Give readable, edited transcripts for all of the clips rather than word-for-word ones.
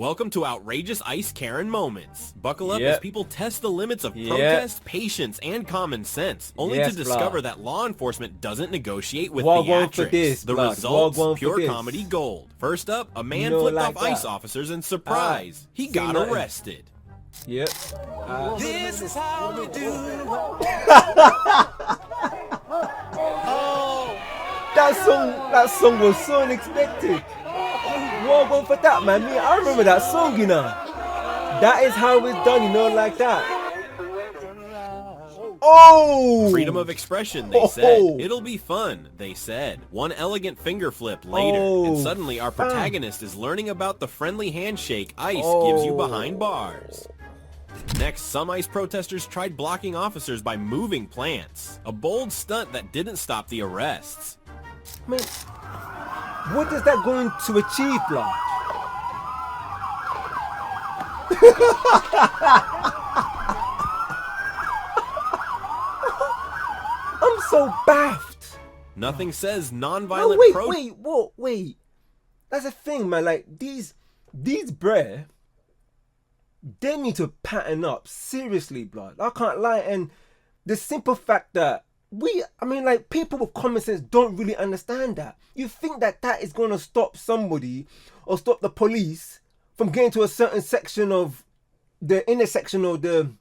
Welcome to Outrageous Ice Karen Moments. Buckle up as people test the limits of protest, patience, and common sense, only to discover that law enforcement doesn't negotiate with theatrics. The results, pure comedy gold. First up, a man flipped off ICE officers and surprise, he got arrested. Yep. This is how we do. That song was so unexpected. Well, go for that, man. I remember that song, you know. That is how it's done, you know, like that. Oh! Freedom of expression, they said. It'll be fun, they said. One elegant finger flip later, and suddenly our protagonist is learning about the friendly handshake ICE gives you behind bars. Next, some ICE protesters tried blocking officers by moving plants. A bold stunt that didn't stop the arrests. Man, what is that going to achieve, blood? I'm so baffed. Nothing says non-violent wait. That's the thing, man. Like, these brer, they need to pattern up. Seriously, blood. I can't lie. And the simple fact that people with common sense don't really understand that. You think that is going to stop somebody or stop the police from getting to a certain section of the intersection or the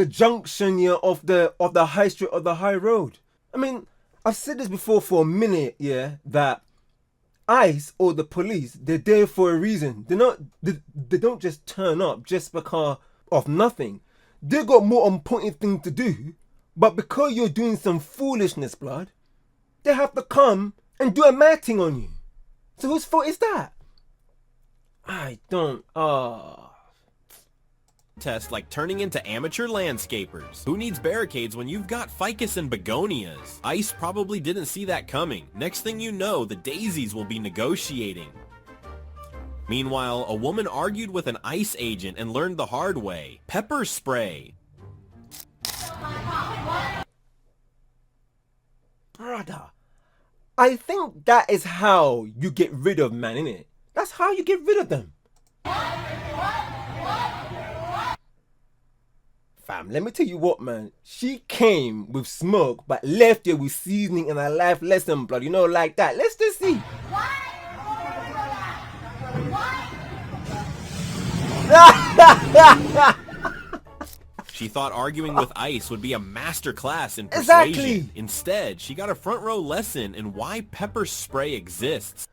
junction here of the high street or the high road. I mean, I've said this before for a minute, that ICE or the police, they're there for a reason. They don't just turn up just because of nothing. They got more important things to do. But because you're doing some foolishness, blood, they have to come and do a mad thing on you. So whose fault is that? I don't. Test like turning into amateur landscapers. Who needs barricades when you've got ficus and begonias? ICE probably didn't see that coming. Next thing you know, the daisies will be negotiating. Meanwhile, a woman argued with an ICE agent and learned the hard way. Pepper spray. Brother, I think that is how you get rid of man, innit? That's how you get rid of them. Fam, let me tell you what, man. She came with smoke, but left here with seasoning and a life lesson, blood. You know, like that. Let's just see. She thought arguing with ICE would be a masterclass in persuasion. Exactly. Instead, she got a front row lesson in why pepper spray exists.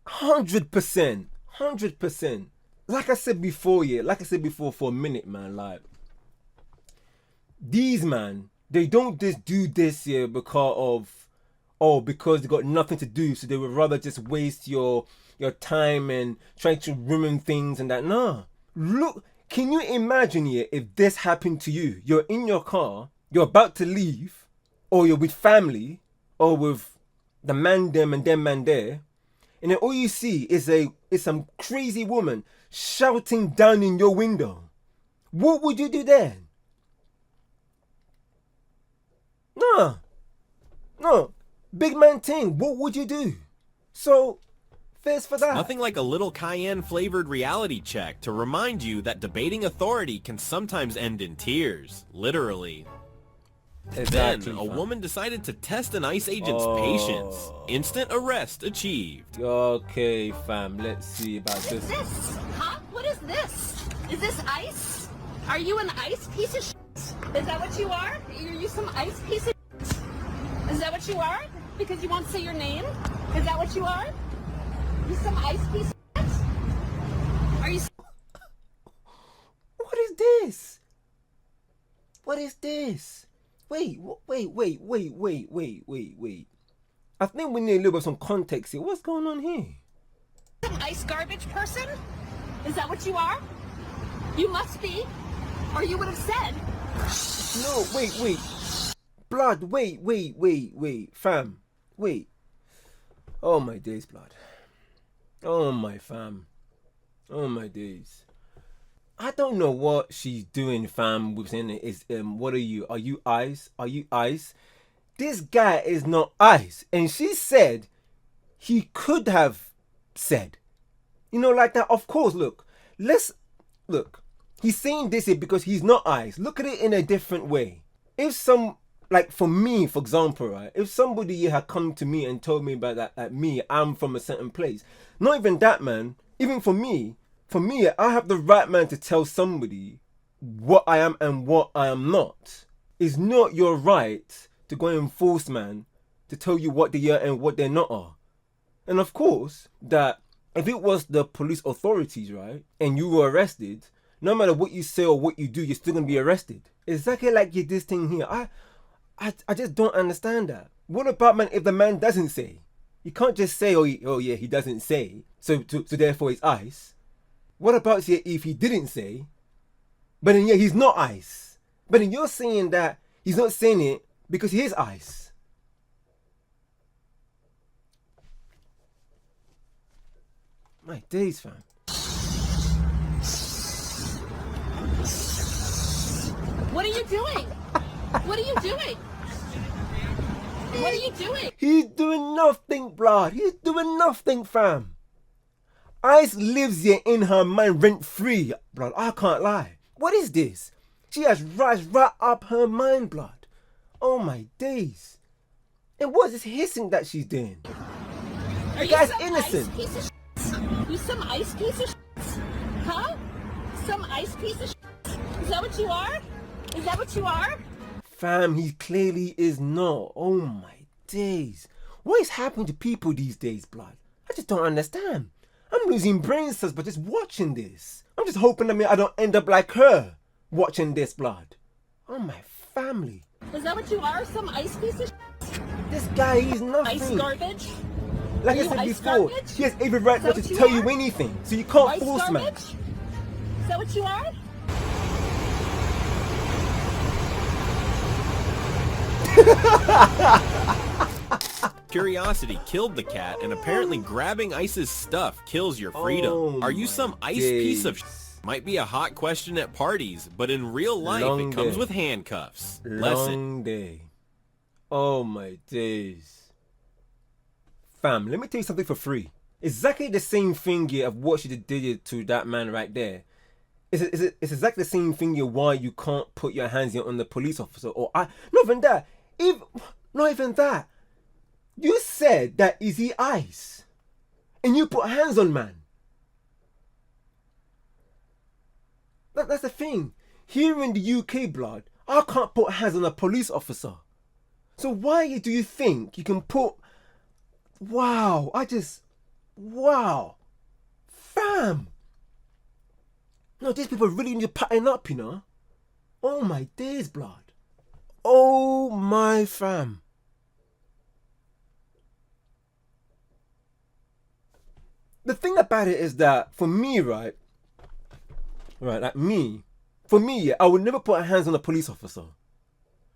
100%. 100%. Like I said before for a minute, man, like, these man, they don't just do this here because they got nothing to do, so they would rather just waste your time and try to ruin things and that. Nah. Look, can you imagine here if this happened to you? You're in your car, you're about to leave, or you're with family, or with the man them and them man there, and then all you see is some crazy woman shouting down in your window. What would you do then? No. Big man thing. What would you do? So, first for that. Nothing like a little cayenne-flavored reality check to remind you that debating authority can sometimes end in tears. Literally. Exactly, then, a woman decided to test an ICE agent's patience. Instant arrest achieved. Okay, fam, let's see about this. What is this? Huh? What is this? Is this ice? Are you an ice piece of shit? Is that what you are? Are you some ice piece of shit? Is that what you are? Because you won't say your name? Is that what you are? You some ice piece of shit? Are you... What is this? What is this? Wait. I think we need a little bit of some context here. What's going on here? Some ice garbage person? Is that what you are? You must be, or you would have said. No, wait. Blood, wait. Fam, wait. Oh my days, blood. Oh my fam. Oh my days. I don't know what she's doing, fam. Within it is what are you? Are you ice? Are you ice? This guy is not ice, and she said he could have said You know, like that. Of course, look. Look. He's saying this here because he's not ice. Look at it in a different way. If like for me, for example, right? If somebody had come to me and told me about that, I'm from a certain place. Not even that, man. Even for me, I have the right, man, to tell somebody what I am and what I am not. It's not your right to go and force, man, to tell you what they are and what they're not are. And of course, that if it was the police authorities, right, and you were arrested, no matter what you say or what you do, you're still gonna be arrested. Exactly like this thing here. I just don't understand that. What about, man, if the man doesn't say? You can't just say, oh yeah, he doesn't say, so therefore it's ice. What about if he didn't say, but then yeah, he's not ice. But then you're saying that he's not saying it because he is ice. My days, fam. What are you doing? What are you doing? What are you doing? He's doing nothing, blood. He's doing nothing, fam. Ice lives here in her mind rent free, blood. I can't lie. What is this? She has rise right up her mind, blood. Oh my days. And what is this hissing that she's doing? Are The guy's some innocent. Ice piece of shit? You some ice piece of shit? Huh? Some ice piece of shit? Is that what you are? Is that what you are? Fam, he clearly is not. Oh my days. What is happening to people these days, blood? I just don't understand. I'm losing brain cells by just watching this. I'm just hoping I don't end up like her watching this, blood. Oh my family. Is that what you are? Some ice piece of shit? This guy, he's nothing. Ice garbage? Like Are I you said ice before, garbage? he has every right Is not that to what you tell you are? anything. So you can't Ice force, garbage? man. Is that what you are? Curiosity killed the cat, and apparently grabbing Ice's stuff kills your freedom. Oh Are you my some ice piece of days. Might be a hot question at parties, but in real life Long it comes day. with handcuffs. Lesson. Long day. Oh my days. Fam, let me tell you something for free. Exactly the same thing here of what she did to that man right there. It's exactly the same thing here why you can't put your hands on the police officer or not even that. Not even that. You said that is he ice. And you put hands on man. That's the thing. Here in the UK, blood, I can't put hands on a police officer. So why do you think you can put... Wow. Wow. Fam. No, these people really need to pattern up, you know. Oh my days, blood. Oh my fam. The thing about it is that for me, right, like me, for me, yeah, I would never put hands on a police officer,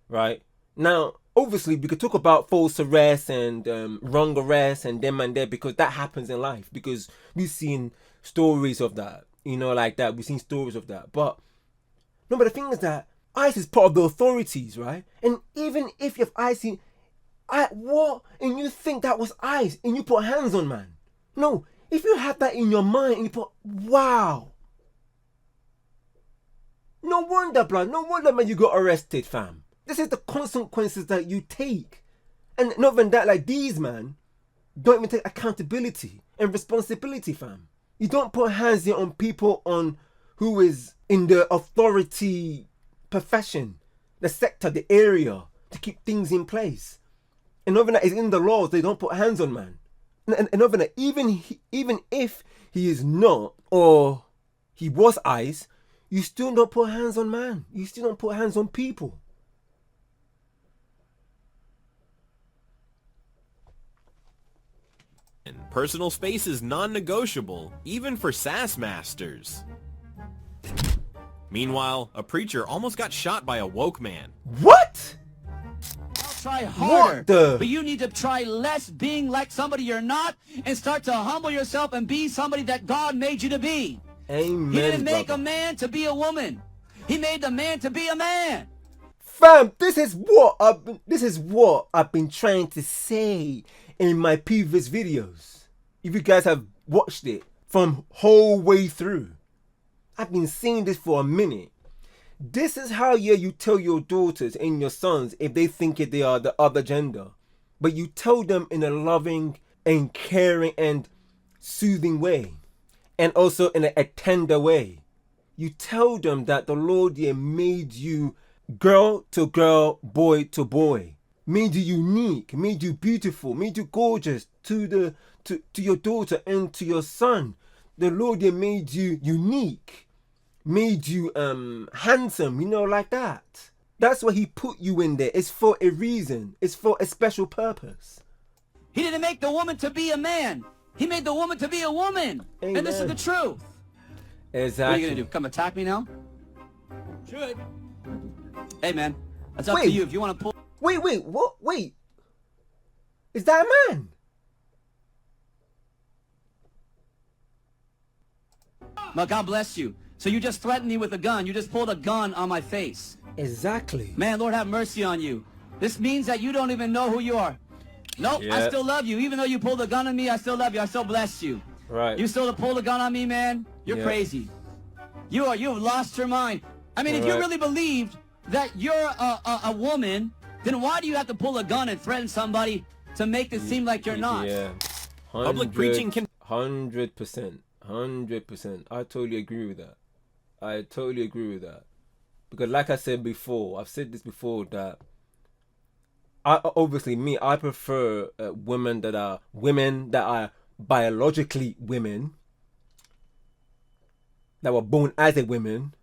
right? Now, obviously, we could talk about false arrest and wrong arrest and them and there because that happens in life because we've seen stories of that, you know, like that. We've seen stories of that. But no, but the thing is that ICE is part of the authorities, right? And even if you have ICE, what? And you think that was ICE and you put hands on, man. No, if you have that in your mind and you put, wow. No wonder, blood. No wonder, man, you got arrested, fam. This is the consequences that you take. And not even that, like these, man, don't even take accountability and responsibility, fam. You don't put hands here on people on who is in the authority profession, the sector, the area, to keep things in place. And not even that is in the laws, they don't put hands on, man. And not even that, even if he is not, or he was ICE, you still don't put hands on man. You still don't put hands on people. Personal space is non-negotiable, even for SAS masters. Meanwhile, a preacher almost got shot by a woke man. What? Try harder, What the? but you need to try less being like somebody you're not and start to humble yourself and be somebody that God made you to be. Amen, He didn't make brother. a man to be a woman. He made the man to be a man. Fam, this is what I've been trying to say in my previous videos. If you guys have watched it, from whole way through. I've been saying this for a minute. This is how you tell your daughters and your sons if they think they are the other gender. But you tell them in a loving and caring and soothing way. And also in a tender way. You tell them that the Lord made you girl to girl, boy to boy. Made you unique, made you beautiful, made you gorgeous to your daughter and to your son. The Lord made you unique, made you handsome, like that. That's why he put you in there. It's for a reason. It's for a special purpose. He didn't make the woman to be a man. He made the woman to be a woman. Amen. And this is the truth. Exactly. What are you going to do? Come attack me now? Should. Hey, man. That's up to Wait. you. If you want to pull... Wait, what? Wait. Is that a man? Well, God bless you. So you just threatened me with a gun. You just pulled a gun on my face. Exactly. Man, Lord have mercy on you. This means that you don't even know who you are. Nope, I Yep. still love you. Even though you pulled a gun on me, I still love you. I still bless you. Right. You still pulled a gun on me, man? You're Yep. crazy. You've lost your mind. I mean, if you Right. really believed that you're a woman, then why do you have to pull a gun and threaten somebody to make it seem like you're not? Yeah. Public preaching can 100%. 100%. I totally agree with that. Because like I said before, I've said this before, that I prefer women that are biologically women, that were born as a woman,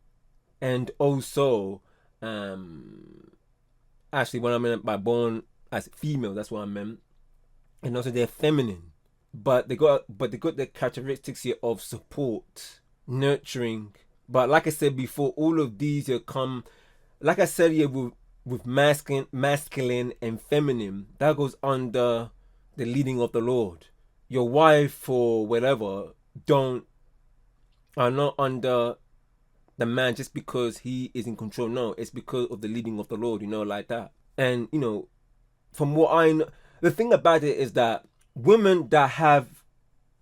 and also actually what I meant by born as female, that's what I meant. And also they're feminine. But they got the characteristics here of support, nurturing. But like I said before, all of these come, like I said here, with masculine and feminine, that goes under the leading of the Lord. Your wife or whatever are not under the man just because he is in control. No, it's because of the leading of the Lord, like that. And from what I know, the thing about it is that women that have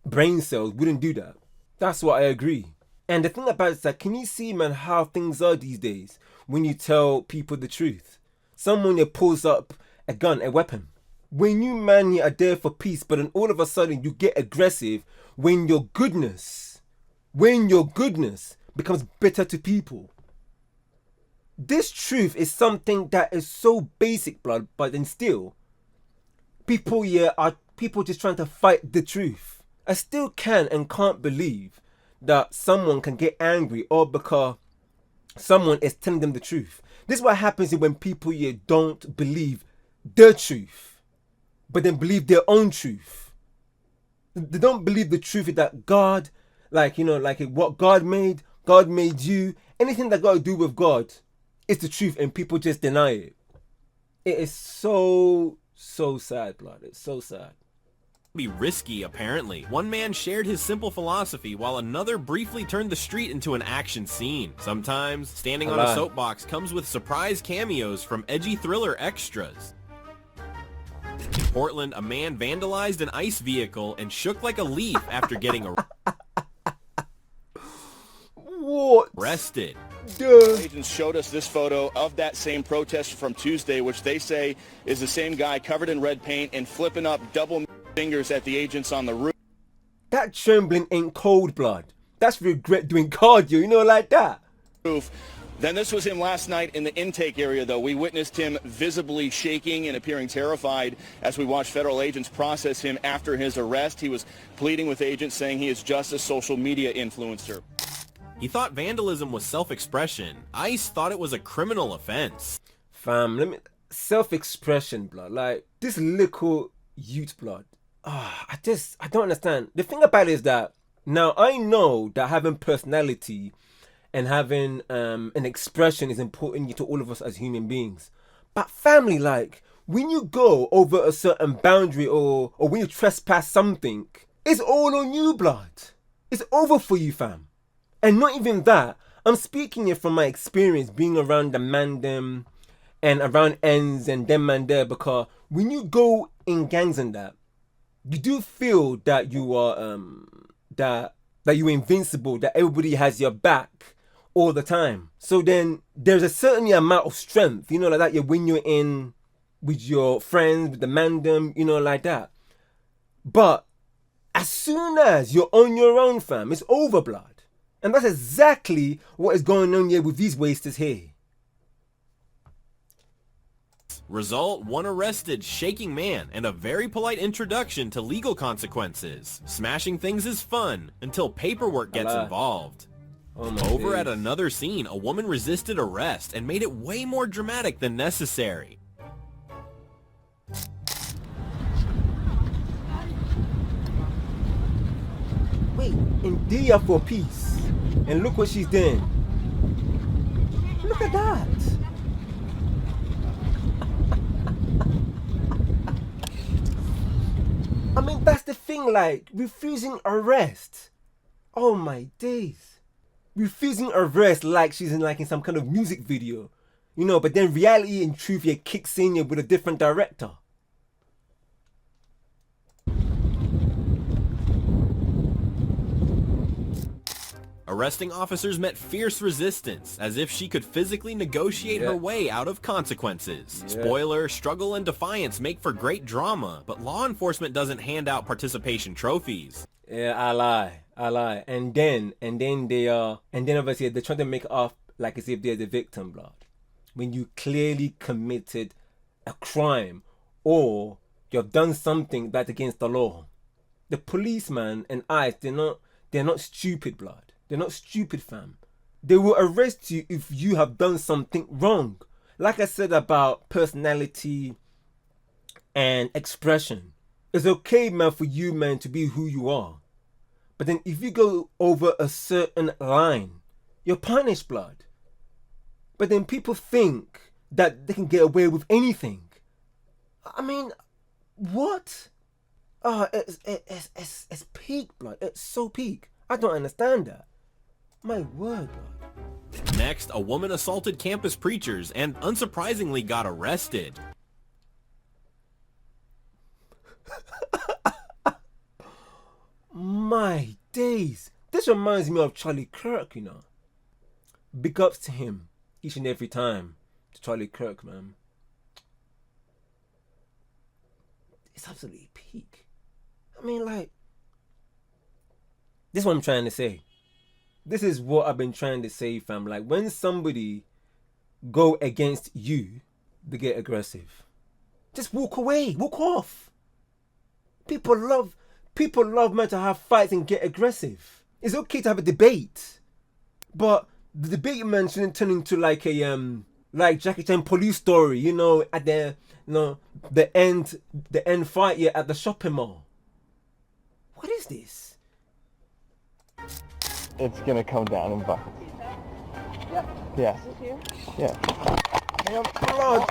brain cells wouldn't do that. That's what I agree. And the thing about it is that, can you see, man, how things are these days when you tell people the truth? Someone pulls up a gun, a weapon. When you, man, are there for peace, but then all of a sudden you get aggressive when your goodness becomes bitter to people. This truth is something that is so basic, blood, but then still, people are people just trying to fight the truth. I still can and can't believe that someone can get angry all because someone is telling them the truth. This is what happens when people don't believe the truth, but then believe their own truth. They don't believe the truth that God, what God made you. Anything that got to do with God is the truth, and people just deny it. It is so sad, blood. It's so sad. be risky, apparently. One man shared his simple philosophy while another briefly turned the street into an action scene. Sometimes, standing on a soapbox comes with surprise cameos from edgy thriller extras. In Portland, a man vandalized an ICE vehicle and shook like a leaf after getting arrested. Agents showed us this photo of that same protest from Tuesday, which they say is the same guy covered in red paint and flipping up double fingers at the agents on the roof. That trembling ain't cold blood. That's regret doing cardio, like that. Then this was him last night in the intake area, though. We witnessed him visibly shaking and appearing terrified as we watched federal agents process him after his arrest. He was pleading with agents, saying he is just a social media influencer. He thought vandalism was self-expression. ICE thought it was a criminal offense. Fam, self-expression, blood. Like, this little youth, blood. I don't understand. The thing about it is that, now I know that having personality and having an expression is important to all of us as human beings. But family, like, when you go over a certain boundary or when you trespass something, it's all on you, blood. It's over for you, fam. And not even that, I'm speaking it from my experience being around the man them and around ends and them man there, because when you go in gangs and that, you do feel that you are, that that you're invincible, that everybody has your back all the time. So then there's a certain amount of strength, like that, when you're in with your friends, with the mandem, like that. But as soon as you're on your own, fam, it's over, blood. And that's exactly what is going on here with these wasters here. Result, one arrested, shaking man, and a very polite introduction to legal consequences. Smashing things is fun, until paperwork gets involved. Over at another scene, a woman resisted arrest and made it way more dramatic than necessary. Wait, India for peace. And look what she's doing. Look at that. I mean, that's the thing, like, refusing arrest. Oh my days. Refusing arrest like she's in some kind of music video. But then reality and truth kicks in with a different director. Arresting officers met fierce resistance, as if she could physically negotiate her way out of consequences. Spoiler, struggle and defiance make for great drama, but law enforcement doesn't hand out participation trophies. Yeah, I lie. And then obviously they're trying to make it off like as if they're the victim, blood. When you clearly committed a crime or you've done something that's against the law. The policeman and ICE, they're not stupid, blood. They're not stupid, fam. They will arrest you if you have done something wrong. Like I said about personality and expression. It's okay, man, for you, man, to be who you are. But then if you go over a certain line, you're punished, blood. But then people think that they can get away with anything. I mean, what? It's peak, blood. It's so peak. I don't understand that. My word, blood. Next, a woman assaulted campus preachers and unsurprisingly got arrested. My days. This reminds me of Charlie Kirk, Big ups to him each and every time. To Charlie Kirk, man. It's absolutely peak. I mean, like, this is what I'm trying to say. This is what I've been trying to say, fam. Like, when somebody go against you, they get aggressive. Just walk away. Walk off. People love, man, to have fights and get aggressive. It's okay to have a debate. But the debate, man, shouldn't turn into like a, like Jackie Chan police story, at the, the end fight here at the shopping mall. What is this? It's gonna come down in buckets. Yep. Yeah. Yeah. Blood.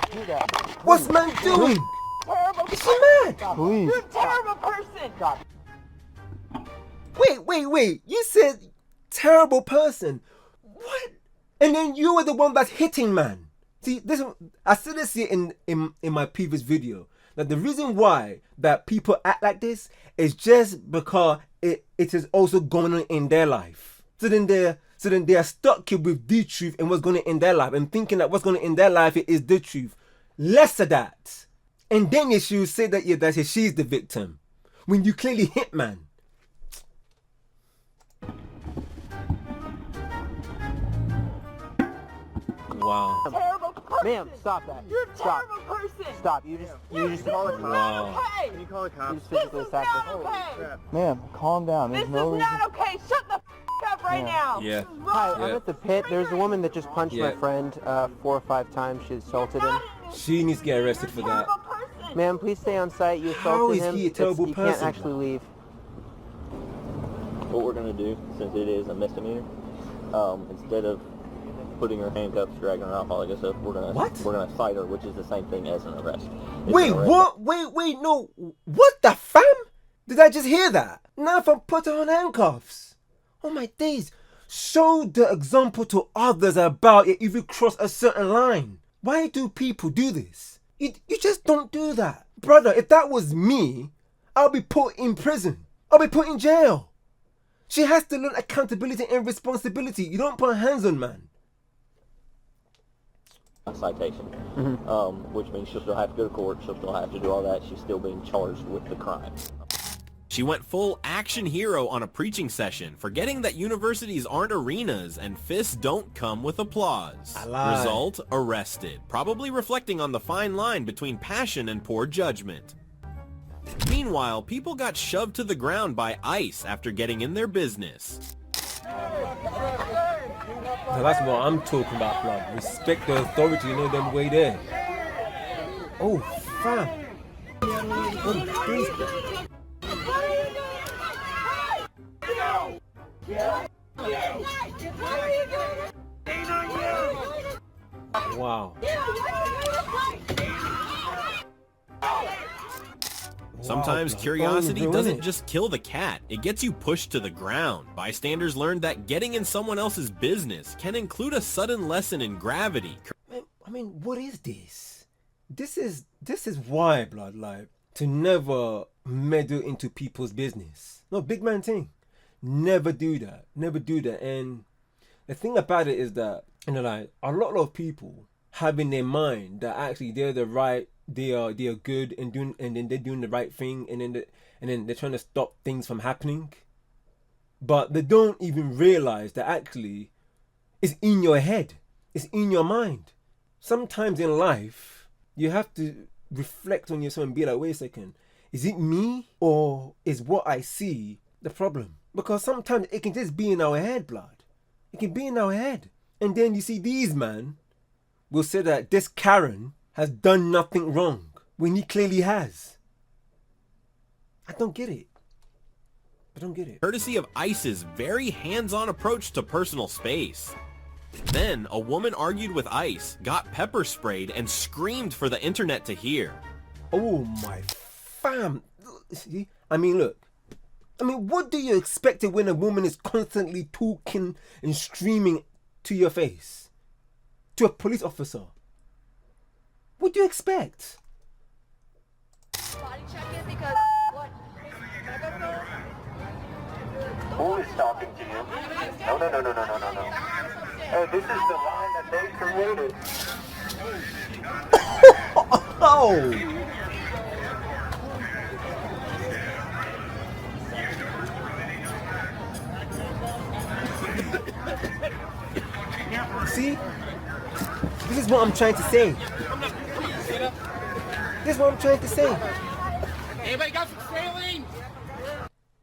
What's man doing? Terrible. Is she mad? Please. You're a terrible person. Wait. You said terrible person. What? And then you were the one that's hitting, man. See, I said this here in my previous video. That the reason why that people act like this is just because it is also going on in their life. So then they are stuck with the truth and what's going on in their life and thinking that what's going on in their life is the truth. Less of that. And then you should say that she's the victim. When you clearly hit, man. Wow. Terrible person. Ma'am, stop that. You're a Stop. terrible person. Stop. You just call it Wow. Okay. Can you call the you cops? just This physically is attacked not us. okay. Ma'am, calm down. This There's is no reason. not okay. Shut the up right now. Yeah. This is Hi, wrong. I'm at the pit. There's a woman that just punched my Yeah. friend 4 or 5 times. She assaulted him. She needs to get arrested for that. Ma'am, please stay on site. You How assaulted is him. he a terrible You person? can't actually leave. What we're going to do, since it is a misdemeanor, instead of putting her handcuffs, dragging her off, all that good stuff, we're gonna cite her, which is the same thing as an arrest. It's Wait, an arrest. what? Wait, no. What the fam? Did I just hear that? Now if I put her on handcuffs. Oh my days. Show the example to others about it if you cross a certain line. Why do people do this? You just don't do that. Brother, if that was me, I'll be put in prison. I'll be put in jail. She has to learn accountability and responsibility. You don't put hands on man. A citation, which means she'll still have to go to court. She'll still have to do all that. She's still being charged with the crime. She went full action hero on a preaching session, forgetting that universities aren't arenas and fists don't come with applause. Result, arrested, probably reflecting on the fine line between passion and poor judgment. Meanwhile, people got shoved to the ground by ICE after getting in their business. Now that's what I'm talking about, blood. Respect the authority, you know them way there. Oh, fam. Oh, please, blood. Wow. Sometimes curiosity doesn't just kill the cat, it gets you pushed to the ground. Bystanders learned that getting in someone else's business can include a sudden lesson in gravity. I mean, what is this? This is why, blood, like, to never meddle into people's business. No, big man thing. Never do that. Never do that. And the thing about it is that, you know, like, a lot of people have in their mind that actually they're the right, they are good and then they're doing the right thing, and then they're trying to stop things from happening. But they don't even realize that actually it's in your head. It's in your mind. Sometimes in life, you have to reflect on yourself and be like, wait a second, is it me or is what I see the problem? Because sometimes it can just be in our head, blood. It can be in our head. And then you see these man will say that this Karen has done nothing wrong when he clearly has. I don't get it. I don't get it. Courtesy of ICE's very hands-on approach to personal space. Then, a woman argued with ICE, got pepper sprayed, and screamed for the internet to hear. Oh my fam. See? I mean, look. I mean, what do you expect when a woman is constantly talking and screaming to your face? To a police officer? What do you expect? Body check it because what? Who is talking to you? No. Hey, this is the line that they created. Oh! See? This is what I'm trying to say. This is what I'm trying to say. Anybody got some saline?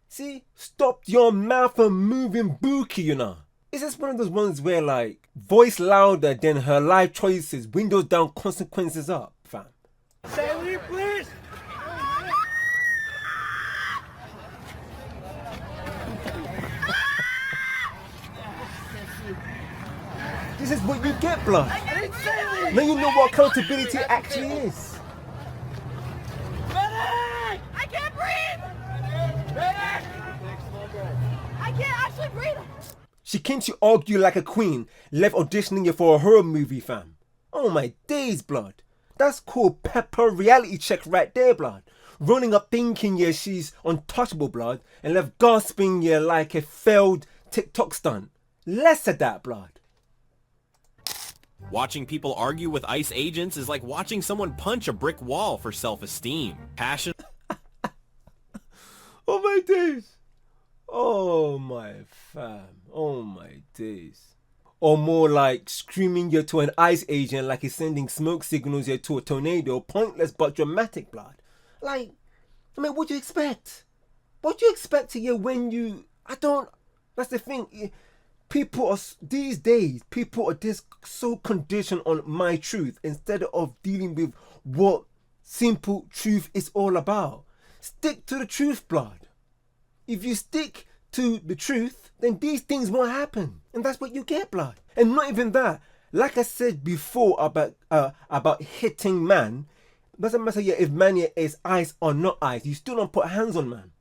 See? Stop your mouth from moving bookie, you know. Is this one of those ones where, like, voice louder than her life choices, windows down, consequences up, fam? Saline, please! This is what you get, blood. Now you know what accountability actually is. I can't breathe! I can't actually breathe! She came to argue like a queen, left auditioning you for a horror movie, fam. Oh my days, blood. That's called pepper reality check right there, blood. Running up thinking, yeah, she's untouchable, blood, and left gasping, yeah, like a failed TikTok stunt. Less of that, blood. Watching people argue with ICE agents is like watching someone punch a brick wall for self-esteem. Passion. Oh my days. Oh my fam. Oh my days. Or more like screaming you to an ICE agent like he's sending smoke signals you to a tornado. Pointless but dramatic, blood. Like, I mean, what do you expect? What do you expect to hear when you... That's the thing. People are... These days, people are just so conditioned on my truth instead of dealing with what simple truth is all about. Stick to the truth, blood. If you stick to the truth, then these things won't happen. And that's what you get, blood. And not even that. Like I said before about hitting man, doesn't matter yet if man is ice or not ice. You still don't put hands on man.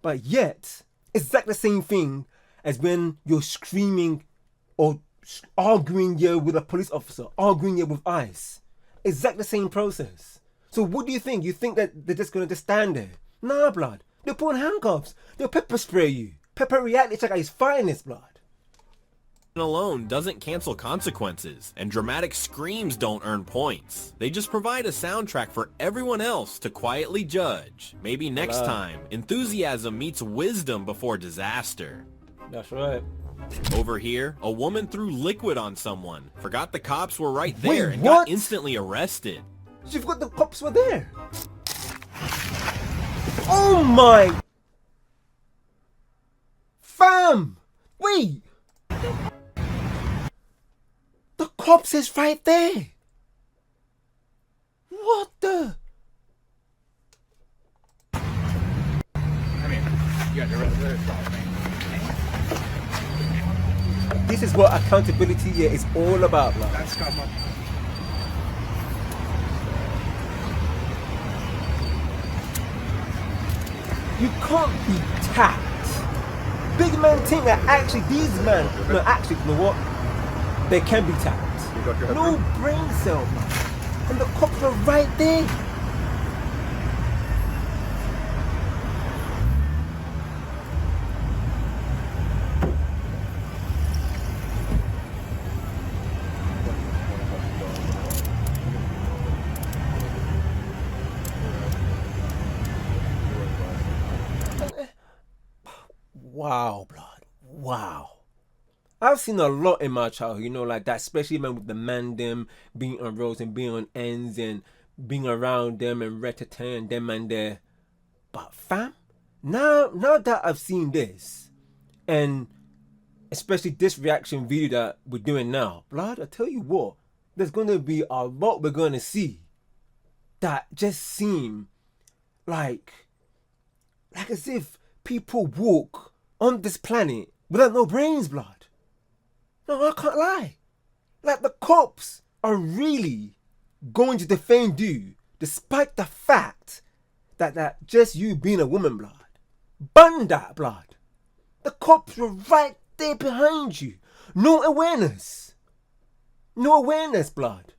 But yet, it's exactly the same thing as when you're screaming or arguing here with a police officer, arguing here with ICE. Exactly the same process. So what do you think? You think that they're just going to just stand there? Nah, blood. They'll put on handcuffs. They'll pepper spray you. Pepper reality check at his finest, blood. Alone doesn't cancel consequences, and dramatic screams don't earn points. They just provide a soundtrack for everyone else to quietly judge. Maybe next time, enthusiasm meets wisdom before disaster. That's right. Over here, a woman threw liquid on someone, forgot the cops were right there, Wait, and what? got instantly arrested. She forgot the cops were there. Oh my... Fam! Wait! The cops is right there! What the... This is what accountability here is all about, man. You can't be tapped. Big man think that actually these men, no, actually, you know what? They can be tapped. No brain cell, man. And the cops are right there. Wow, blood. Wow. I've seen a lot in my childhood, you know, like that, especially man with the man them being on roads and being on ends and being around them and rat-a-tat and them and there. But fam, now that I've seen this, and especially this reaction video that we're doing now, blood, I tell you what, there's going to be a lot we're going to see that just seem like as if people walk on this planet without no brains, blood. No, I can't lie. Like the cops are really going to defend you despite the fact that just you being a woman, blood. Bun that, blood. The cops were right there behind you. No awareness. No awareness, blood.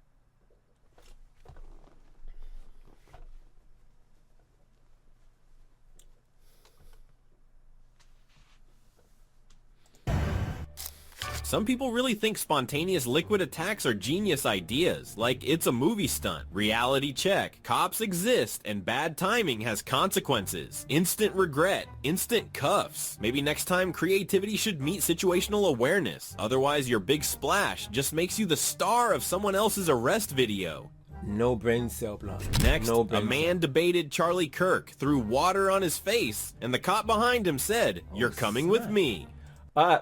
Some people really think spontaneous liquid attacks are genius ideas, like it's a movie stunt. Reality check. Cops exist, and bad timing has consequences. Instant regret. Instant cuffs. Maybe next time creativity should meet situational awareness. Otherwise, your big splash just makes you the star of someone else's arrest video. No brain cell, blood. Next, no a man debated Charlie Kirk, threw water on his face, and the cop behind him said, "You're coming with me."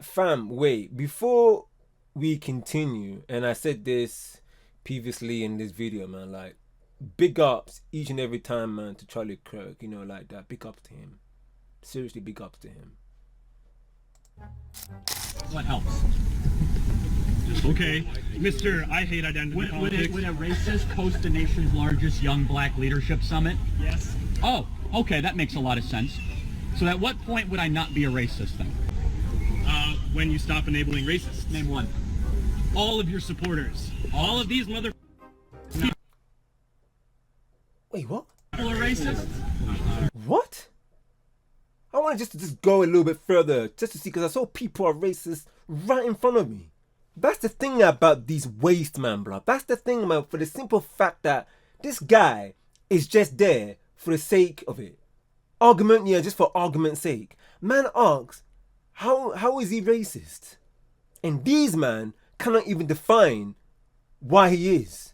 Fam, wait, before we continue, and I said this previously in this video, man, like, big ups each and every time, man, to Charlie Kirk, you know, like that. Big ups to him. Seriously, big ups to him. What helps? Okay, Mr. I hate identity politics. Would a racist host the nation's largest young black leadership summit? Yes. Oh, okay, that makes a lot of sense. So at what point would I not be a racist then? When you stop enabling racists. Name one. All of your supporters. All of these mother... Wait, what? People are racist? What? I want to just go a little bit further, just to see, because I saw people are racist right in front of me. That's the thing about these waste man, blood. That's the thing about, for the simple fact that this guy is just there for the sake of it. Argument, yeah, just for argument's sake. Man asks, how is he racist? And these man cannot even define why he is.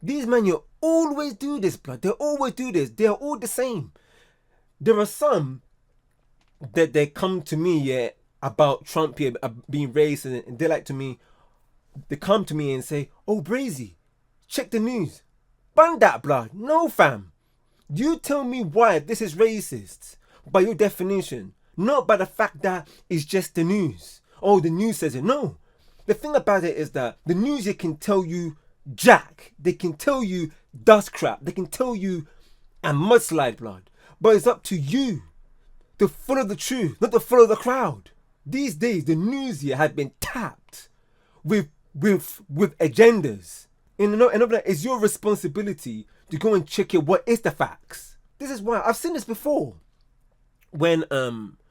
These men, you always do this, blood. They always do this. They're all the same. There are some that they come to me, yeah, about Trump here being racist, and they like to me, they come to me and say, "Oh, Brazy, check the news." Ban that, blood. No, fam. You tell me why this is racist by your definition. Not by the fact that it's just the news. Oh, the news says it. No. The thing about it is that the news, it can tell you jack. They can tell you dust crap. They can tell you a mudslide, blood. But it's up to you to follow the truth, not to follow the crowd. These days, the news here had been tapped with agendas. And it's your responsibility to go and check it. What is the facts? This is why I've seen this before. When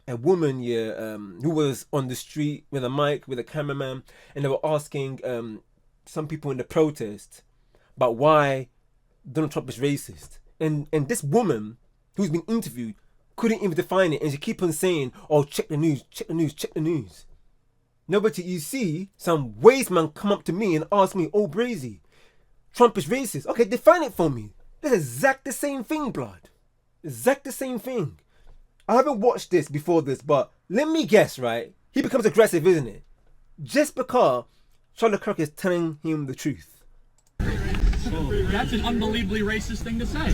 a woman, who was on the street with a mic, with a cameraman, and they were asking some people in the protest about why Donald Trump is racist. And this woman who's been interviewed couldn't even define it, and she keep on saying, "Oh, check the news, check the news, check the news." Nobody, you see some waste man come up to me and ask me, "Oh, Brazy, Trump is racist." Okay, define it for me. That's exact the same thing, blood. Exact the same thing. I haven't watched this before this, but let me guess, right? He becomes aggressive, isn't it? Just because Charlie Kirk is telling him the truth. That's an unbelievably racist thing to say.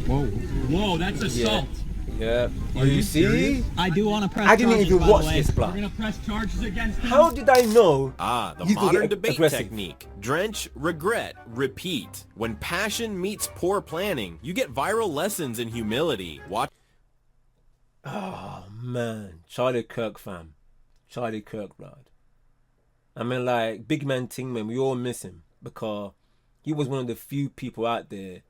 Whoa, that's assault. Yeah. Are you see? serious? I do want to press I didn't charges, even by the watch way. this, blood. We're going to press charges against him. How did I know? The he's gonna modern get debate aggressive? technique. Drench, regret, repeat. When passion meets poor planning, you get viral lessons in humility. Watch. Oh, man. Charlie Kirk, fam. Charlie Kirk, blood. I mean, like, big man ting, man, we all miss him because he was one of the few people out there,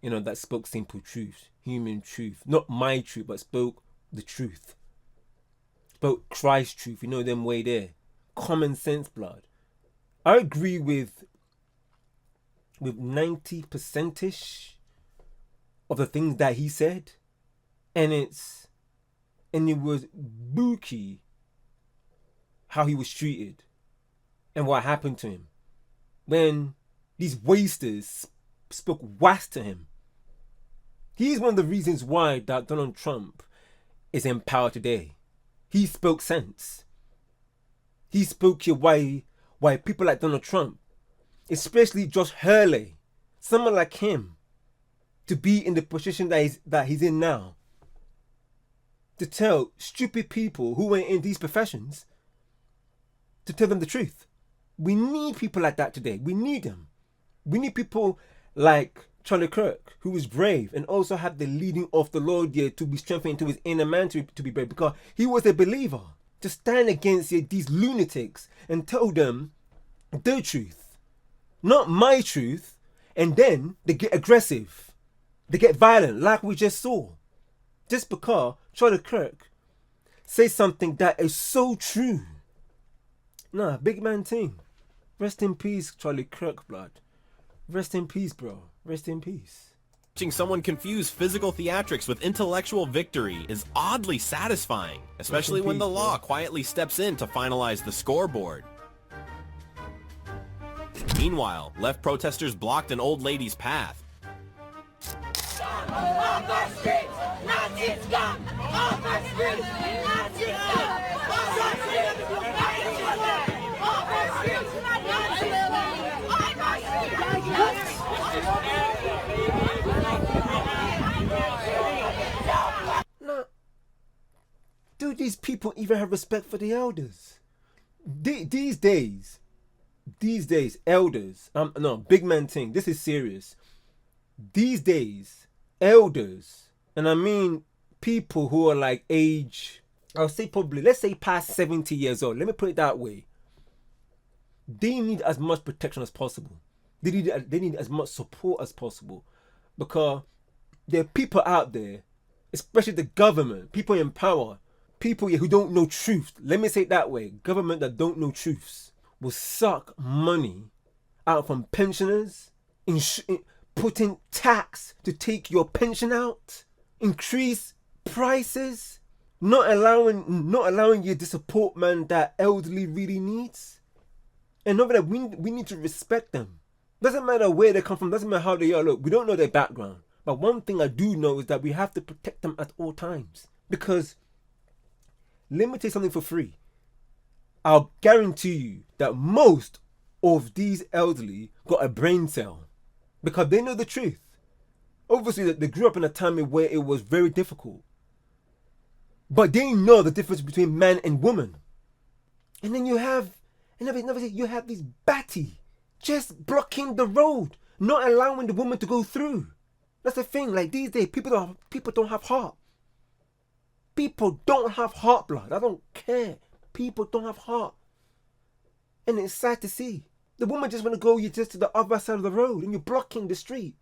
that spoke simple truth, human truth. Not my truth, but spoke the truth. Spoke Christ's truth, them way there. Common sense, blood. I agree with 90%-ish of the things that he said. And it was spooky how he was treated and what happened to him when these wasters spoke was to him. He's one of the reasons why that Donald Trump is in power today. He spoke sense. He spoke here why people like Donald Trump, especially Josh Hurley, someone like him, to be in the position that he's in now, to tell stupid people who are in these professions to tell them the truth. We need people like that today. We need them. We need people like Charlie Kirk, who was brave and also had the leading of the Lord here to be strengthened to his inner man to be brave, because he was a believer. To stand against these lunatics and tell them the truth, not my truth, and then they get aggressive. They get violent like we just saw. Just because Charlie Kirk says something that is so true. Nah, big man thing. Rest in peace, Charlie Kirk, blood. Rest in peace, bro. Rest in peace. Watching someone confuse physical theatrics with intellectual victory is oddly satisfying, especially when the law quietly steps in to finalize the scoreboard. Meanwhile, left protesters blocked an old lady's path. Now, do these people even have respect for the elders? These days, elders, no, big man thing, this is serious. These days, elders, and I mean people who are like age, I'll say probably, let's say past 70 years old. Let me put it that way. They need as much protection as possible. They need as much support as possible, because there are people out there, especially the government, people in power, people who don't know truth. Let me say it that way. Government that don't know truths will suck money out from pensioners, putting tax to take your pension out, increase prices, not allowing you the support, man, that elderly really needs. And over that, we need to respect them. Doesn't matter where they come from, doesn't matter how they are. Look, we don't know their background. But one thing I do know is that we have to protect them at all times. Because, let me tell you something for free. I'll guarantee you that most of these elderly got a brain cell. Because they know the truth. Obviously, they grew up in a time where it was very difficult. But they know the difference between man and woman. And then you have these batty just blocking the road, not allowing the woman to go through. That's the thing. Like these days, people don't have heart. People don't have heart, blood. I don't care. People don't have heart, and it's sad to see. The woman just want to go you just to the other side of the road, and you're blocking the street.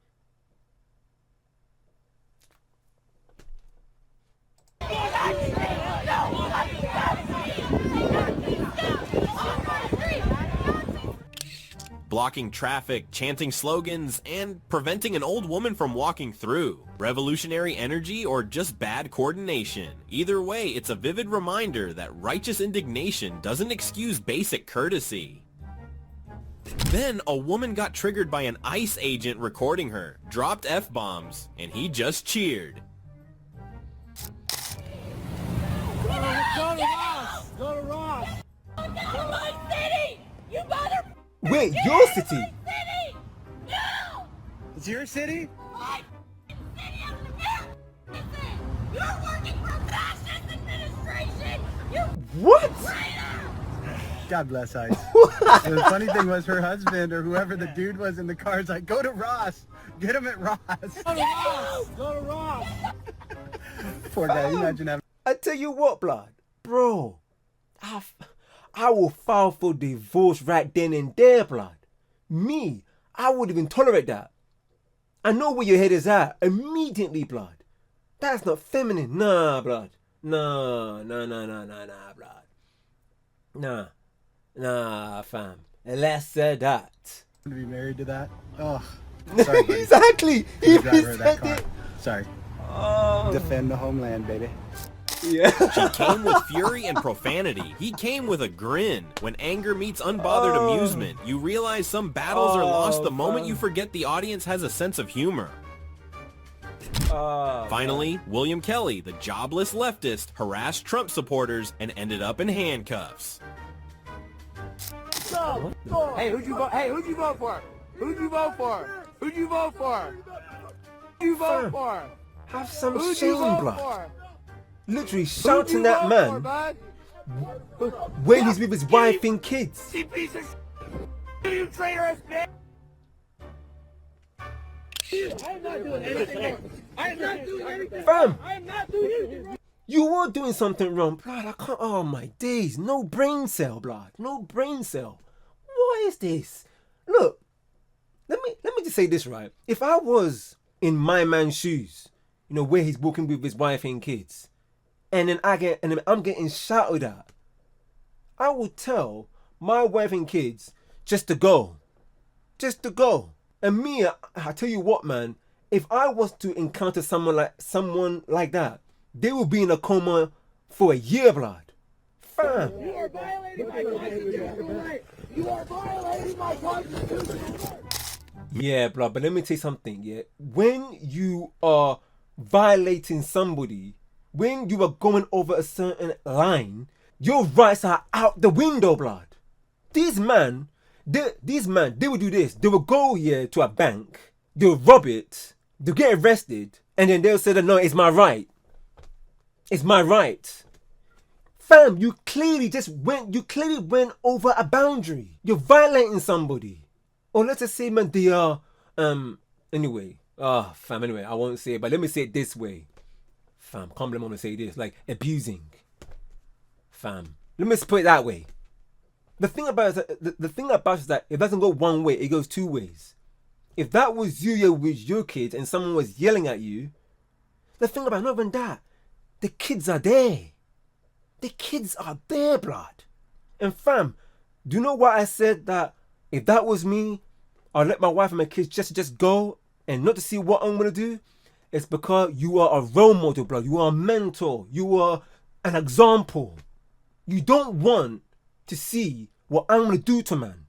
blocking traffic, chanting slogans, and preventing an old woman from walking through. Revolutionary energy or just bad coordination. Either way, it's a vivid reminder that righteous indignation doesn't excuse basic courtesy. Then, a woman got triggered by an ICE agent recording her, dropped F-bombs, and he just cheered. Go to Ross! Go to Ross! Not my city! You mother... Wait, your city? City! No! It's your city? My city of America! You're working for fascist administration! You What? God bless ICE. And the funny thing was her husband or whoever the dude was in the car is like, go to Ross. Get him at Ross. Go to Ross. Go to Ross. Poor guy. Imagine having... I tell you what, blood. Bro, I will file for divorce right then and there, blood. Me, I wouldn't even tolerate that. I know where your head is at. Immediately, blood. That's not feminine. Nah, blood. Nah, blood. Nah, fam. Less of that. To be married to that? Oh, sorry, buddy. Exactly. The He driver of that said car. it. Sorry. Oh. Defend the homeland, baby. Yeah. She came with fury and profanity. He came with a grin. When anger meets unbothered amusement, you realize some battles are lost the moment you forget the audience has a sense of humor. Finally, William Kelly, the jobless leftist, harassed Trump supporters and ended up in handcuffs. Hey, who'd you vote? Hey, who'd you vote for? Who'd you vote for? Who'd you vote for? Who'd you vote for? Have some Who'd shame, you vote blood. for? Literally Who'd shouting you that vote man for, bud? when he's with his wife and kids. You piece of shit. You traitorous bitch. I'm not doing anything. I'm not doing anything. Fam, I'm not doing anything. you were doing something wrong, blood. I can't. Oh my days, no brain cell, blood. No brain cell. What is this? Look, let me just say this right. If I was in my man's shoes, you know, where he's walking with his wife and kids, and then I'm getting shouted at, I would tell my wife and kids just to go. And me, I tell you what, man, if I was to encounter someone like that, they would be in a coma for a year, blood. Fam. You are violating my constitution. You are violating my constitution. Yeah, blood, but let me tell you something, yeah? When you are violating somebody, when you are going over a certain line, your rights are out the window, blood. These men, they would do this. They would go to a bank, they'll rob it, they'll get arrested, and then they'll say that, no, it's my right. It's my right. Fam, you clearly went over a boundary. You're violating somebody. Or let's just say, man, they are, anyway, I won't say it, but let me say it this way. Fam, can't believe I'm gonna say this, like, abusing. Fam, let me just put it that way. The thing about it is that it doesn't go one way, it goes two ways. If that was you with your kids and someone was yelling at you, the thing about not even that, the kids are there. The kids are there, blood. And fam, do you know why I said that if that was me, I'll let my wife and my kids just go and not to see what I'm going to do? It's because you are a role model, blood. You are a mentor. You are an example. You don't want to see what I'm going to do to man.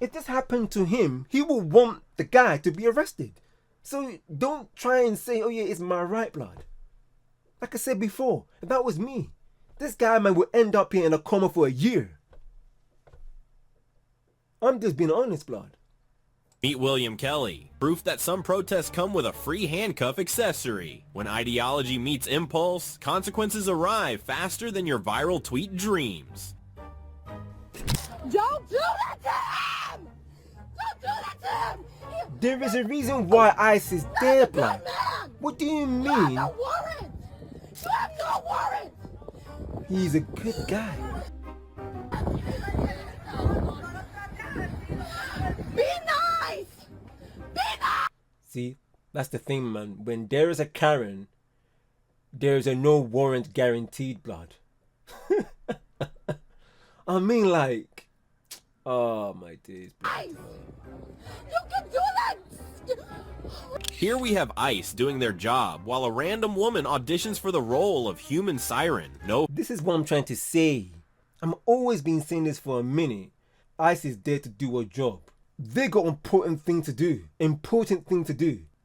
If this happened to him, he will want the guy to be arrested. So don't try and say, oh yeah, it's my right, blood. Like I said before, if that was me, this guy, man, would end up here in a coma for a year. I'm just being honest, blood. Meet William Kelly, proof that some protests come with a free handcuff accessory. When ideology meets impulse, consequences arrive faster than your viral tweet dreams. Don't do that to him! Don't do that to him! There is a reason why ICE is there, blood. What do you mean? You have no warrant! You have no warrant! He's a good guy. Be nice! Be nice! See, that's the thing, man. When there is a Karen, there is a no warrant guaranteed, blood. I mean, like, Oh my days. ICE! You can do that! Here we have ICE doing their job while a random woman auditions for the role of human siren. No. This is what I'm trying to say. I'm always been saying this for a minute. ICE is there to do a job. They got important thing to do.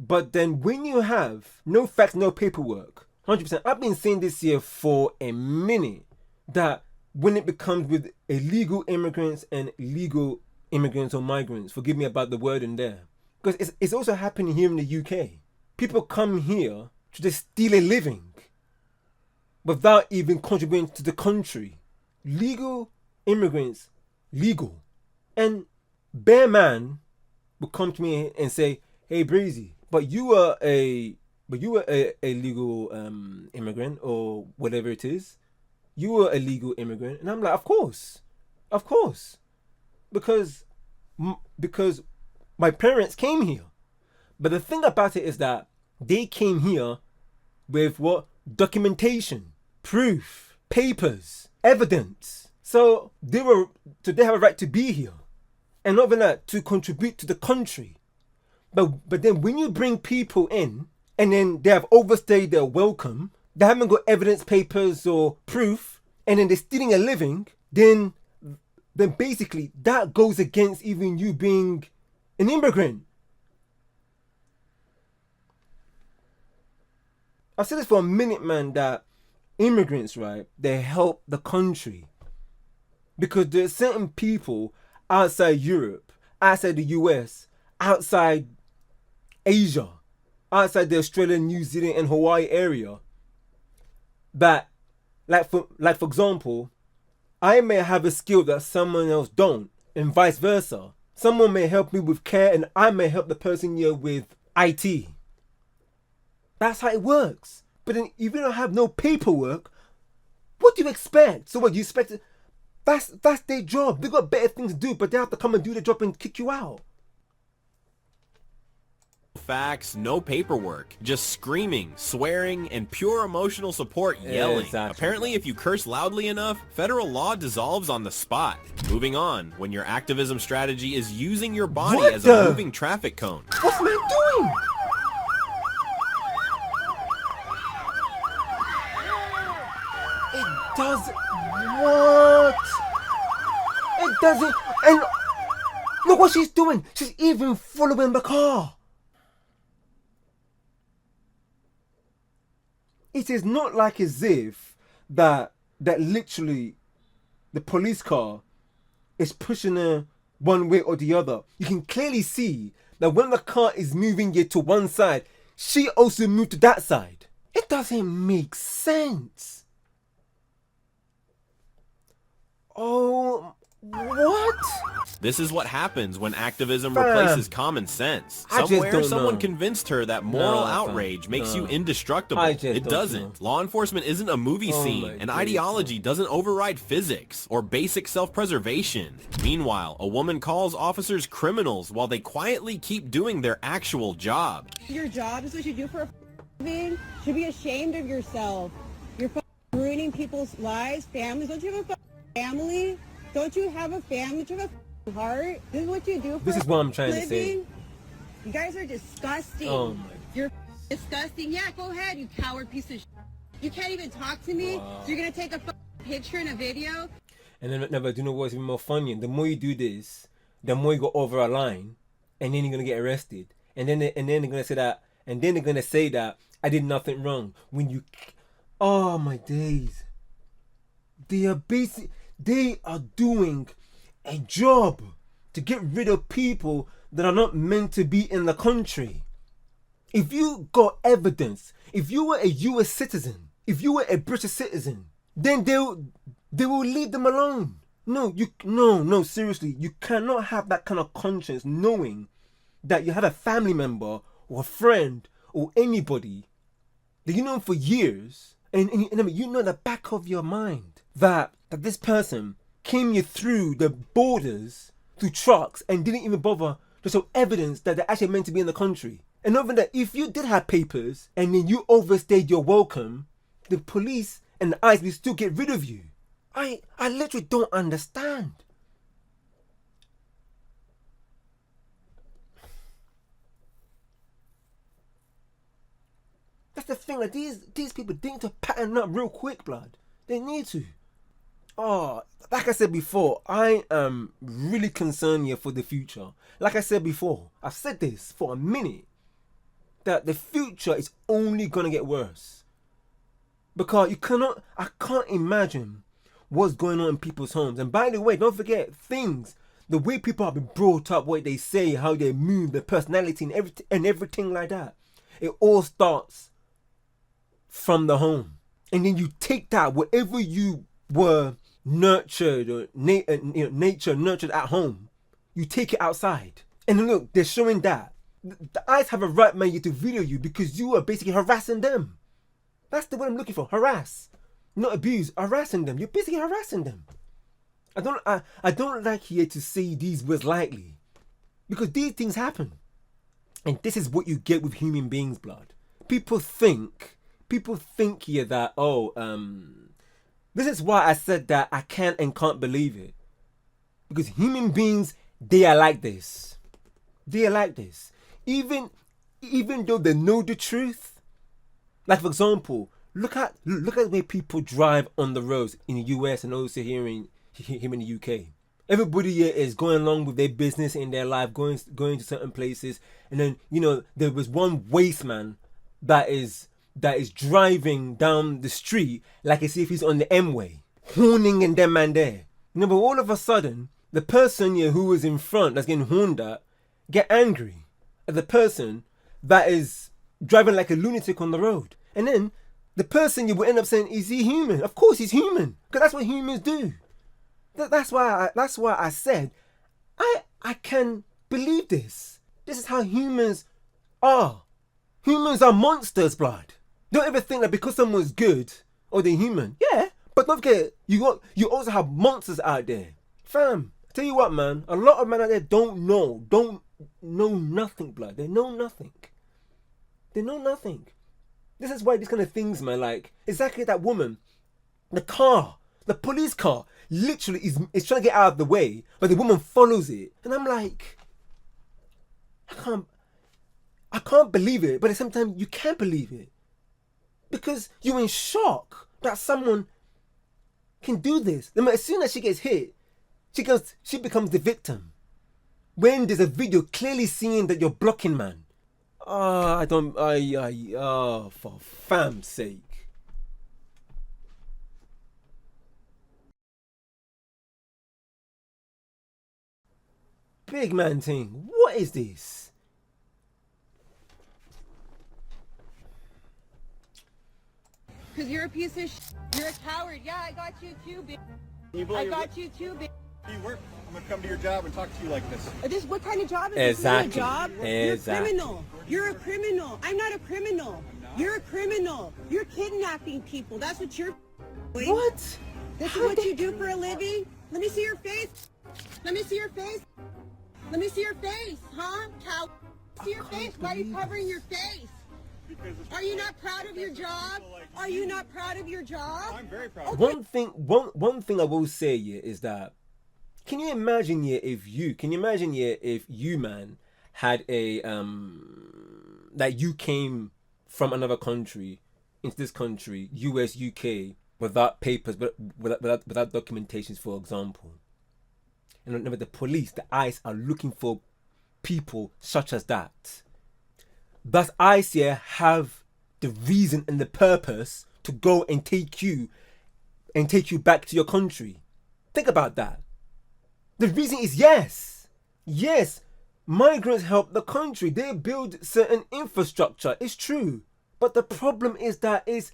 But then when you have no facts, no paperwork, 100%, I've been saying this here for a minute, that when it becomes with illegal immigrants and legal immigrants or migrants, forgive me about the word in there, because it's also happening here in the UK. People come here to just steal a living without even contributing to the country. Legal immigrants, legal. And Bear Man will come to me and say, "Hey Brazy, but you were a legal immigrant or whatever it is. You were a legal immigrant." And I'm like, of course, because my parents came here. But the thing about it is that they came here with what? Documentation, proof, papers, evidence. So they have a right to be here. And not even that, to contribute to the country. But then when you bring people in and then they have overstayed their welcome, they haven't got evidence, papers or proof, and then they're stealing a living, then basically that goes against even you being an immigrant. I've said this for a minute, man, that immigrants, right, they help the country. Because there's certain people outside Europe, outside the US, outside Asia, outside the Australia, New Zealand and Hawaii area, that, like for example, I may have a skill that someone else don't, and vice versa. Someone may help me with care and I may help the person here with IT. That's how it works. But then if you don't have no paperwork, what do you expect? So what, you expect it? That's their job. They got better things to do, but they have to come and do the job and kick you out. Facts, no paperwork, just screaming, swearing, and pure emotional support yelling. Exactly. Apparently, if you curse loudly enough, federal law dissolves on the spot. Moving on, when your activism strategy is using your body as a moving traffic cone. What's man doing? It doesn't. What? It doesn't. And look what she's doing. She's even following the car. It is not like as if that literally the police car is pushing her one way or the other. You can clearly see that when the car is moving it to one side, she also moved to that side. It doesn't make sense. Oh, what? This is what happens when activism replaces common sense. Somewhere, someone convinced her that moral outrage makes you indestructible. It doesn't. Law enforcement isn't a movie scene, and ideology doesn't override physics or basic self-preservation. Meanwhile, a woman calls officers criminals while they quietly keep doing their actual job. Your job is what you do for a living. You should be ashamed of yourself. You're ruining people's lives, families. Don't you have a family? Don't you have a family? Don't you have a heart? This is what you do for This is what I'm trying living? to say. You guys are disgusting. Oh my. You're disgusting. Yeah, go ahead, you coward piece of shit. You can't even talk to me. So you're gonna take a picture and a video? And then, but do you know what's even more funny? The more you do this, the more you go over a line, and then you're gonna get arrested. And then they're gonna say that. And then they're gonna say that I did nothing wrong. When you, oh my days. They are doing a job to get rid of people that are not meant to be in the country. If you got evidence, if you were a US citizen, if you were a British citizen, then they will leave them alone. No, seriously, you cannot have that kind of conscience knowing that you have a family member or a friend or anybody that you know for years, and you know in the back of your mind that this person came you through the borders through trucks and didn't even bother to show evidence that they're actually meant to be in the country. And over that, if you did have papers and then you overstayed your welcome, the police and the ICE will still get rid of you. I literally don't understand. That's the thing. Like these people need to pattern up real quick, blood. They need to. Oh, like I said before, I am really concerned here for the future. Like I said before, I've said this for a minute, that the future is only gonna get worse. Because I can't imagine what's going on in people's homes. And by the way, don't forget the way people have been brought up, what they say, how they move, their personality and everything like that. It all starts from the home. And then you take that, wherever you were nurtured or nature nurtured at home, you take it outside. And then look, they're showing that. The eyes have a right, man, to video you because you are basically harassing them. That's the word I'm looking for. Harass. Not abuse. Harassing them. You're basically harassing them. I don't like here to say these words lightly. Because these things happen. And this is what you get with human beings, blood. People think here that, this is why I said that I can and can't believe it. Because human beings, they are like this. They are like this. Even though they know the truth. Like, for example, look at the way people drive on the roads in the US and also here in the UK. Everybody here is going along with their business in their life, going to certain places. And then, there was one waste man that is driving down the street like as if he's on the M-way, horning and them man there. But all of a sudden, the person here who was in front that's getting horned at get angry at the person that is driving like a lunatic on the road. And then the person you will end up saying, is he human? Of course he's human, because that's what humans do. That's why I said I can believe this. This is how humans are. Humans are monsters, blood. Don't ever think that because someone's good or they're human. Yeah, but don't forget, you also have monsters out there. Fam, I tell you what, man, a lot of men out there don't know nothing, blood. They know nothing. They know nothing. This is why these kind of things, man, like exactly that woman, the police car, literally is trying to get out of the way, but the woman follows it. And I'm like, I can't believe it, but at the same time, you can't believe it. Because you're in shock that someone can do this. As soon as she gets hit, she becomes the victim. When there's a video clearly seeing that you're blocking, man. For fam's sake. Big man thing, what is this? Because you're a piece of You're a coward. Yeah, I got you too, bitch. I got you too, bitch. I'm gonna come to your job and talk to you like this. What kind of job is this? Exactly. This is a job? Exactly. You're a criminal. You're a criminal. I'm not a criminal. You're a criminal. You're kidnapping people. That's what you're doing. What? This is what you do for a living? Let me see your face. Let me see your face. Let me see your face, huh? Cow. See your face. Why are you covering your face? Are you not proud of your job? Are you not proud of your job? I'm very proud. Okay. One thing I will say here is that, can you imagine if you, man, had a that you came from another country into this country, US, UK, without papers, but without documentations, for example. And remember, the police, the ICE, are looking for people such as that. Thus, ICE here have the reason and the purpose to go and take you back to your country. Think about that. The reason is yes, migrants help the country. They build certain infrastructure. It's true, but the problem is that it's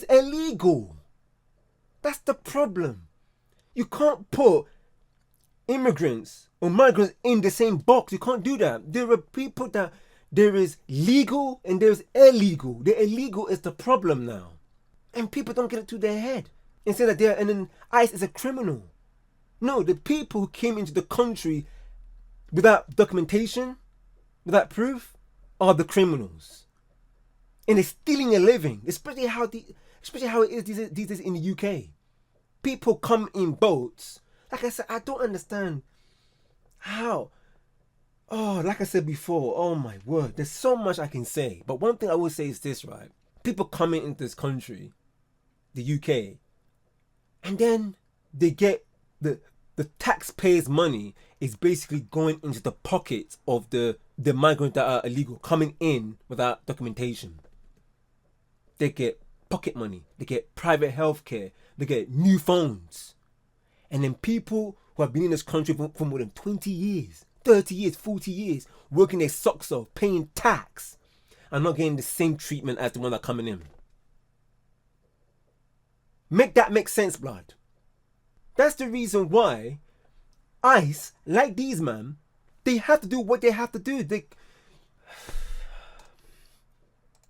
illegal. That's the problem. You can't put immigrants or migrants in the same box. You can't do that. There are people that there is legal and there's illegal. The illegal is the problem now, and people don't get it to their head and say that and ICE is a criminal. No, the people who came into the country without documentation, without proof, are the criminals. And they're stealing a living, especially how it is these days in the UK. People come in boats. Like I said, I don't understand how. Oh, like I said before, oh my word, there's so much I can say. But one thing I will say is this, right? people coming into this country, the UK, and then they get the taxpayers' money is basically going into the pockets of the migrants that are illegal, coming in without documentation. They get pocket money, they get private healthcare, they get new phones. And then people who have been in this country for more than 20 years, 30 years, 40 years, working their socks off, paying tax, are not getting the same treatment as the one that are coming in. Make that make sense, blood. That's the reason why ICE, like these man, they have to do what they have to do.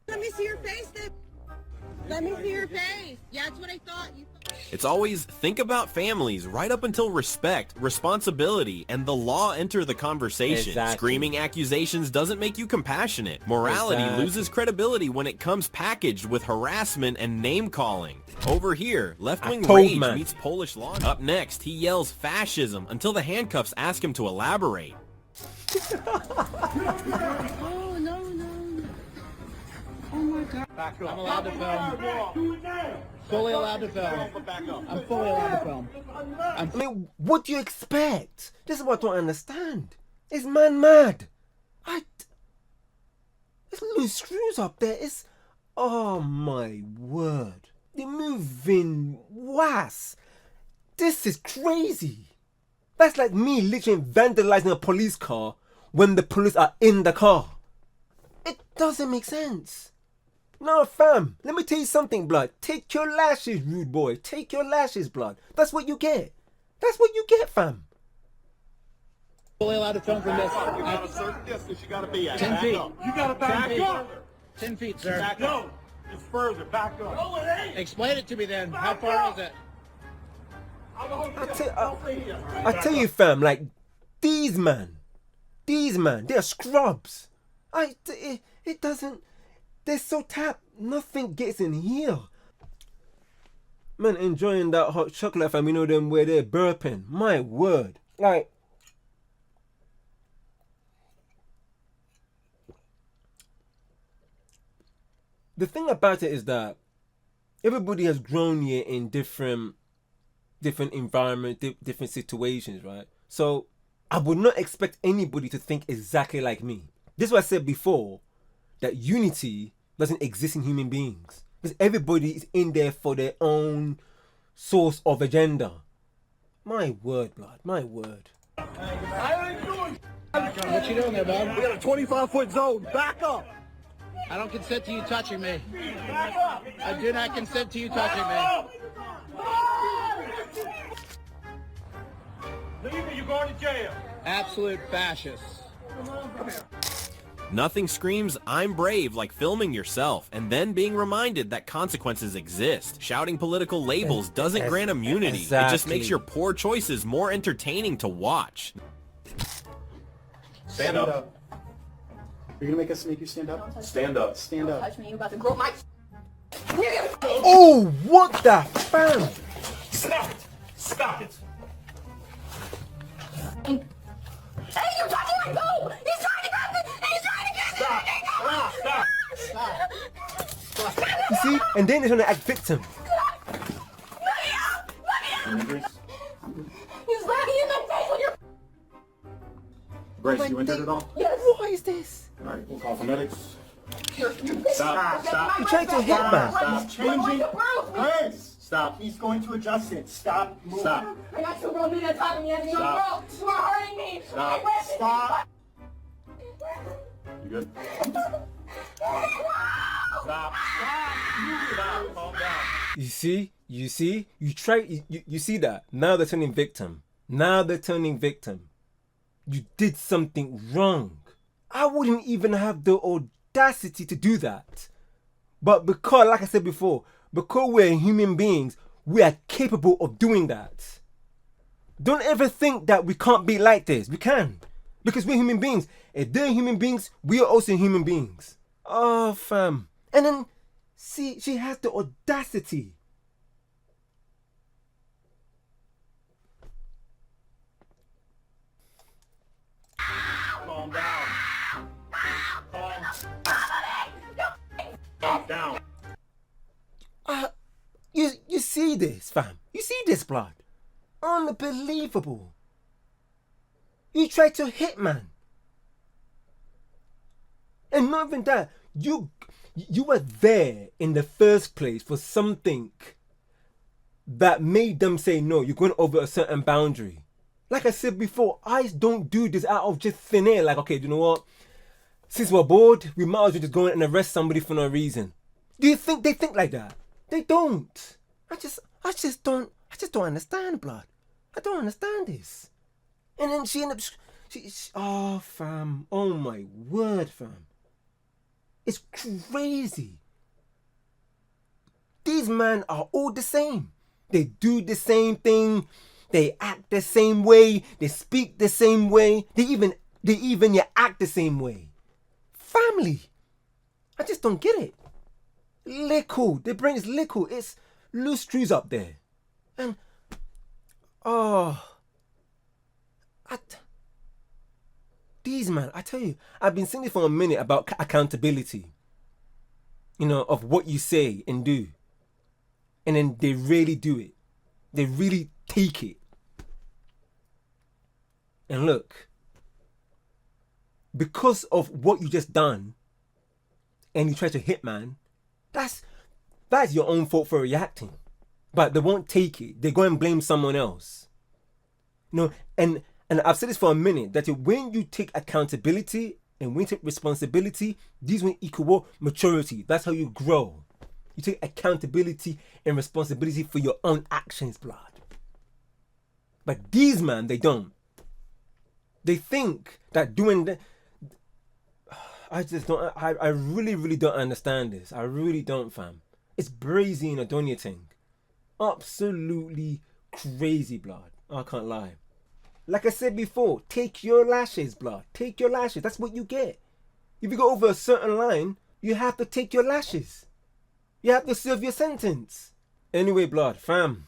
Let me see your face then. Let me see your face. Yeah, that's what I thought. It's always think about families right up until respect, responsibility, and the law enter the conversation. Exactly. Screaming accusations doesn't make you compassionate. Morality loses credibility when it comes packaged with harassment and name-calling. Over here, left-wing rage meets Polish law. Up next, he yells fascism until the handcuffs ask him to elaborate. Oh, no. Oh, my God. Back up. I'm allowed to film. Fully allowed to film. I'm fully allowed to film. I mean, what do you expect? This is what I don't understand. It's man mad. There's loose screws up there. It's... Oh, my word. They're moving was. This is crazy. That's like me literally vandalizing a police car when the police are in the car. It doesn't make sense. No, fam, let me tell you something, blood. Take your lashes, rude boy. Take your lashes, blood. That's what you get. That's what you get, fam. Fully allowed to film from this. You got a certain distance you gotta be at. 10 feet. You gotta back up. 10 feet, sir. Back up. It's further. Back up. No, it ain't. Explain it to me then. How far is it? I tell you, fam, like, these man, they're scrubs. It doesn't, they're so tapped, nothing gets in here. Man, enjoying that hot chocolate, fam, you know them where they're burping. My word. Like, the thing about it is that everybody has grown here in different environments, different situations, right? So I would not expect anybody to think exactly like me. This is what I said before, that unity doesn't exist in human beings. Because everybody is in there for their own source of agenda. My word, blood, my word. I ain't doing what you doing there, bud? We got a 25-foot zone. Back up. I don't consent to you touching me. Back up. I do not consent to you touching me. Leave it, you're going to jail. Absolute fascists. Nothing screams, I'm brave, like filming yourself, and then being reminded that consequences exist. Shouting political labels doesn't grant immunity. It just makes your poor choices more entertaining to watch. Stand up. You're gonna make us make you stand up? Stand up. Stand up. Touch me, you about to grow my... Oh, what the fam? Stop it. Stop it. Hey, you're touching my boo! He's trying to grab me! He's trying to get me! Stop. You see? And then they're trying to act victim. He's laughing in my face when you're... Grace, you injured at all? Yes. What is this? All right, we'll call for medics. Stop. You're trying to hit man. Stop changing. Grace, stop. He's going to adjust it. Stop. Stop. I got two grown men on top of me as a young girl. You are hurting me. Stop. Stop. You good? Stop. Stop. Calm down. You see? You see that? Now they're turning victim. You did something wrong. I wouldn't even have the audacity to do that. But because, like I said before, because we're human beings, we are capable of doing that. Don't ever think that we can't be like this. We can. Because we're human beings. If they're human beings, we are also human beings. Oh, fam. And then, see, she has the audacity. Calm down. Calm down. see this, fam? You see this, blood? Unbelievable. You tried to hit, man. And not even that, you were there in the first place for something that made them say, no, you're going over a certain boundary. Like I said before, I don't do this out of just thin air. Like, okay, you know what? Since we're bored, we might as well just go and arrest somebody for no reason. Do you think they think like that? They don't. I just don't understand, blood. I don't understand this. And then she ended up, oh, fam. Oh, my word, fam. It's crazy. These men are all the same. They do the same thing. They act the same way. They speak the same way. They even act the same way. Family. I just don't get it. Little. Their brain is little. It's loose screws up there. And, these man, I tell you, I've been saying this for a minute about accountability. You know, of what you say and do. And then they really do it. They really take it. And look, because of what you just done, and you try to hit man, that's your own fault for reacting. But they won't take it. They go and blame someone else. You know, and I've said this for a minute, that when you take accountability and when you take responsibility, these will equal maturity. That's how you grow. You take accountability and responsibility for your own actions, blood. But these man, they don't. They think that doing that. I just don't. I really, really don't understand this. I really don't, fam. It's brazy and Adonia thing. Absolutely crazy, blood. I can't lie. Like I said before, take your lashes, blood. Take your lashes. That's what you get. If you go over a certain line, you have to take your lashes. You have to serve your sentence. Anyway, blood, fam.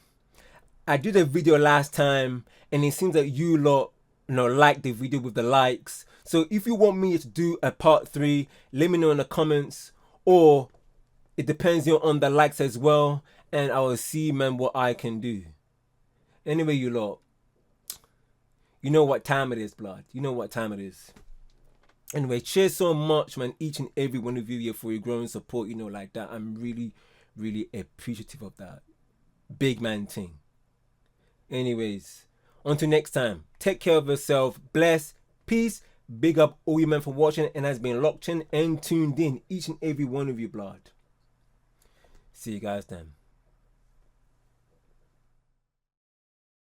I did a video last time, and it seems that you lot, like the video with the likes. So if you want me to do a part 3, let me know in the comments, or it depends on the likes as well, and I will see, man, what I can do. Anyway, you lot, you know what time it is, blood. You know what time it is. Anyway, cheers so much, man, each and every one of you here for your growing support, like that. I'm really, really appreciative of that. Big man thing. Anyways, until next time, take care of yourself. Bless, peace. Big up all you men for watching and has been locked in and tuned in, each and every one of you, blood. See you guys then.